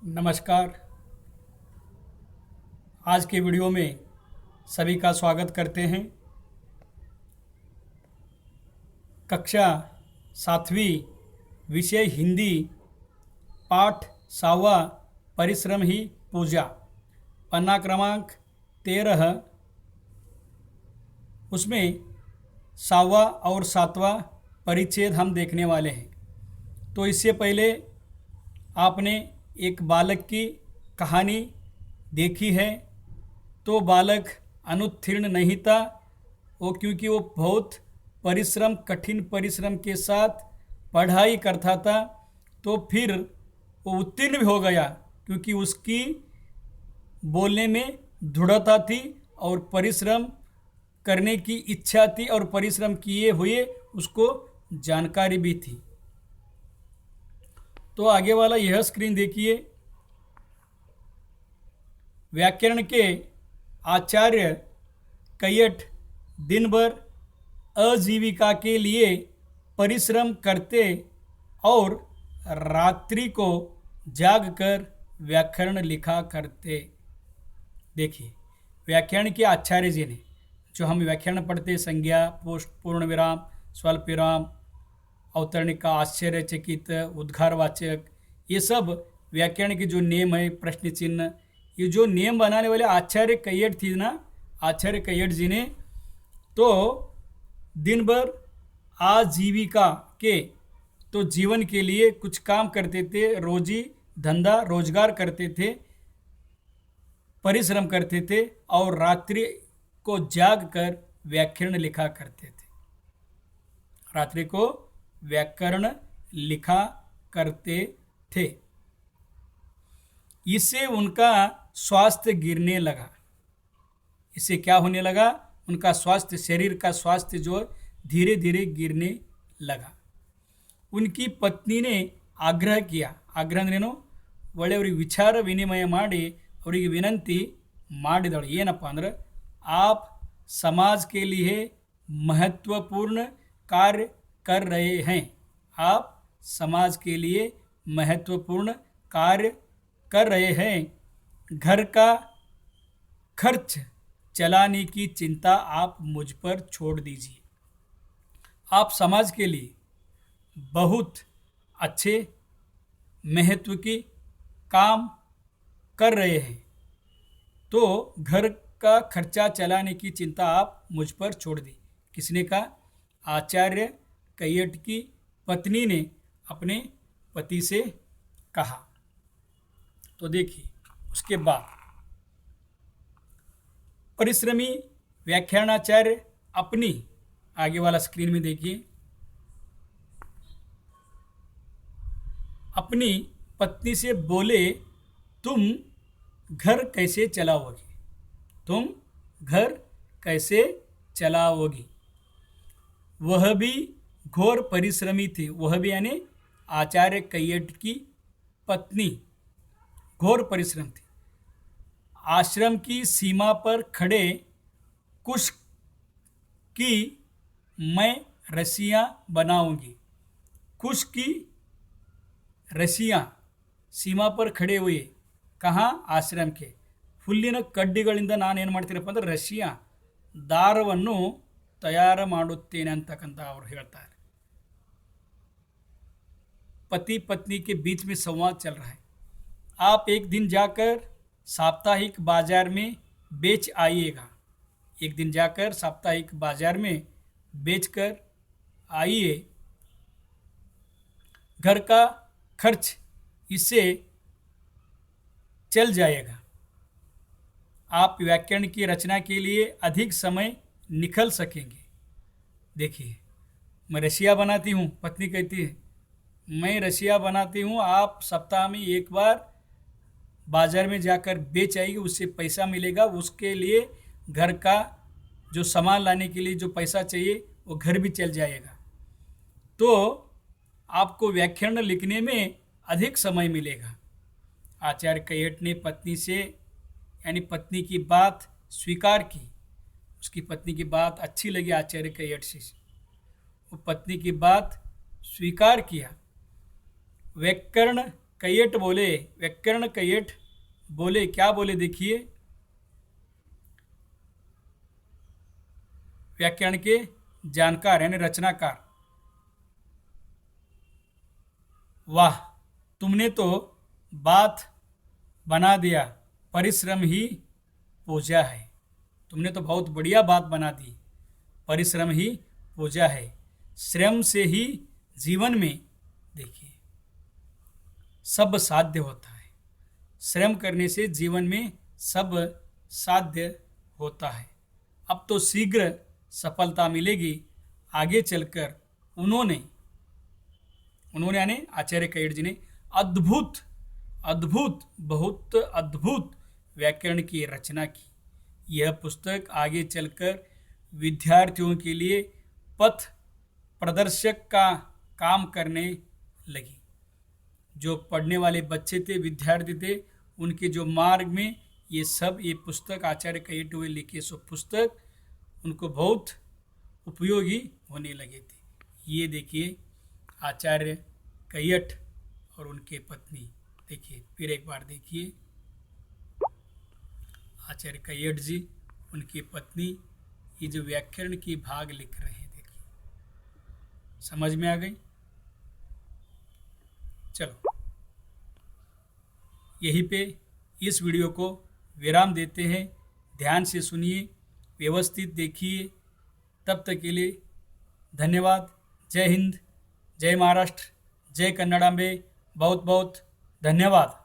नमस्कार। आज के वीडियो में सभी का स्वागत करते हैं। कक्षा 7वीं विषय हिंदी पाठ 6वां परिश्रम ही पूजा पन्ना क्रमांक 13 उसमें 6वां और 7वां परिच्छेद हम देखने वाले हैं। तो इससे पहले आपने एक बालक की कहानी देखी है। तो बालक अनुत्तीर्ण नहीं था क्योंकि वो बहुत कठिन परिश्रम के साथ पढ़ाई करता था। तो फिर वो उत्तीर्ण भी हो गया क्योंकि उसकी बोलने में दृढ़ता थी और परिश्रम करने की इच्छा थी और परिश्रम किए हुए उसको जानकारी भी थी। तो आगे वाला यह स्क्रीन देखिए। व्याकरण के आचार्य कैयट दिन भर आजीविका के लिए परिश्रम करते और रात्रि को जागकर व्याकरण लिखा करते। देखिए, व्याकरण के आचार्य जी ने, जो हम व्याकरण पढ़ते, संज्ञा, पूर्ण विराम, स्वल्प विराम, अवतरणिका, आश्चर्यचकित, उद्गारवाचक, ये सब व्याकरण के जो नियम है, प्रश्न चिन्ह, ये जो नियम बनाने वाले आचार्य कैयट थी ना, आचार्य कैयट जी ने तो दिन भर आजीविका के, तो जीवन के लिए कुछ काम करते थे, रोजी धंधा रोजगार करते थे, परिश्रम करते थे और रात्रि को जाग कर व्याकरण लिखा करते थे। रात्रि को व्याकरण लिखा करते थे। इससे उनका स्वास्थ्य गिरने लगा। इससे क्या होने लगा? उनका स्वास्थ्य, शरीर का स्वास्थ्य जो धीरे धीरे गिरने लगा। उनकी पत्नी ने ಆಗ್ರಹ किया। ಆಗ್ರಹ ಅಂದ್ರೇನು? ಒಳ್ಳೆಯವರಿಗೆ ವಿಚಾರ ವಿನಿಮಯ ಮಾಡಿ ಅವರಿಗೆ ವಿನಂತಿ ಮಾಡಿದಳು। ಏನಪ್ಪ ಅಂದ್ರೆ, आप समाज के लिए महत्वपूर्ण कार्य कर रहे हैं। आप समाज के लिए महत्वपूर्ण कार्य कर रहे हैं। घर का खर्च चलाने की चिंता आप मुझ पर छोड़ दीजिए। आप समाज के लिए बहुत अच्छे महत्व की काम कर रहे हैं, तो घर का खर्चा चलाने की चिंता आप मुझ पर छोड़ दी। किसने कहा? आचार्य कैयट की पत्नी ने अपने पति से कहा। तो देखिए, उसके बाद परिश्रमी व्याख्यानाचार्य अपनी, आगे वाला स्क्रीन में देखिए, अपनी पत्नी से बोले, तुम घर कैसे चलाओगी? तुम घर कैसे चलाओगी? वह भी घोर परिश्रमी थी। वह भी यानी आचार्य कैयट की पत्नी घोर परिश्रम थी। आश्रम की सीमा पर खड़े कुश की मैं रस्सियाँ बनाऊंगी। कुश की रस्सियाँ, सीमा पर खड़े हुए, कहाँ? ಆಶ್ರಮ के ಹುಲ್ಲಿನ ಕಡ್ಡಿಗಳಿಂದ ನಾನು ಏನು ಮಾಡ್ತೀನಪ್ಪ ಅಂದ್ರೆ ರಸ್ಸಿಯ ದಾರವನ್ನು ತಯಾರು ಮಾಡುತ್ತೇನೆ ಅಂತಕ್ಕಂಥ ಅವರು ಹೇಳ್ತಾರೆ। पति पत्नी के बीच में संवाद चल रहा है। आप एक दिन जाकर साप्ताहिक बाजार में बेच आइएगा। एक दिन जाकर साप्ताहिक बाजार में बेच कर आइए। घर का खर्च इससे चल जाएगा। आप व्याकरण की रचना के लिए अधिक समय निकल सकेंगे। देखिए, मैं रसिया बनाती हूँ, पत्नी कहती है, मैं रसिया बनाती हूँ, आप सप्ताह में एक बार बाजार में जाकर बेच आएगी, उससे पैसा मिलेगा। उसके लिए घर का जो सामान लाने के लिए जो पैसा चाहिए वो घर भी चल जाएगा। तो आपको व्याकरण लिखने में अधिक समय मिलेगा। आचार्य कैयट ने पत्नी से, यानी पत्नी की बात स्वीकार की। उसकी पत्नी की बात अच्छी लगी आचार्य कैयट से, वो पत्नी की बात स्वीकार किया। व्याकरण कैयट बोले, व्याकरण कैयट बोले, क्या बोले देखिए, व्याकरण के जानकार यानी रचनाकार, वाह तुमने तो बात बना दिया, परिश्रम ही पूजा है। तुमने तो बहुत बढ़िया बात बना दी, परिश्रम ही पूजा है। श्रम से ही जीवन में देखिए सब साध्य होता है। श्रम करने से जीवन में सब साध्य होता है। अब तो शीघ्र सफलता मिलेगी, आगे चलकर उन्होंने यानी आचार्य कैयट जी ने अद्भुत अद्भुत बहुत अद्भुत व्याकरण की रचना की। यह पुस्तक आगे चलकर विद्यार्थियों के लिए पथ प्रदर्शक का काम करने लगी। जो पढ़ने वाले बच्चे थे, विद्यार्थी थे, उनके जो मार्ग में ये पुस्तक आचार्य कैयट हुए लिखे सो पुस्तक उनको बहुत उपयोगी होने लगे थे। ये देखिए आचार्य कैयट और उनके पत्नी, देखिए फिर एक बार देखिए आचार्य कैयट जी, उनकी पत्नी, ये जो व्याकरण की भाग लिख रहे हैं, देखिए समझ में आ गई। चलो यहीं पे इस वीडियो को विराम देते हैं। ध्यान से सुनिए, व्यवस्थित देखिए। तब तक के लिए धन्यवाद। जय हिंद, जय महाराष्ट्र, जय कन्नड़ाम्बे। बहुत बहुत धन्यवाद।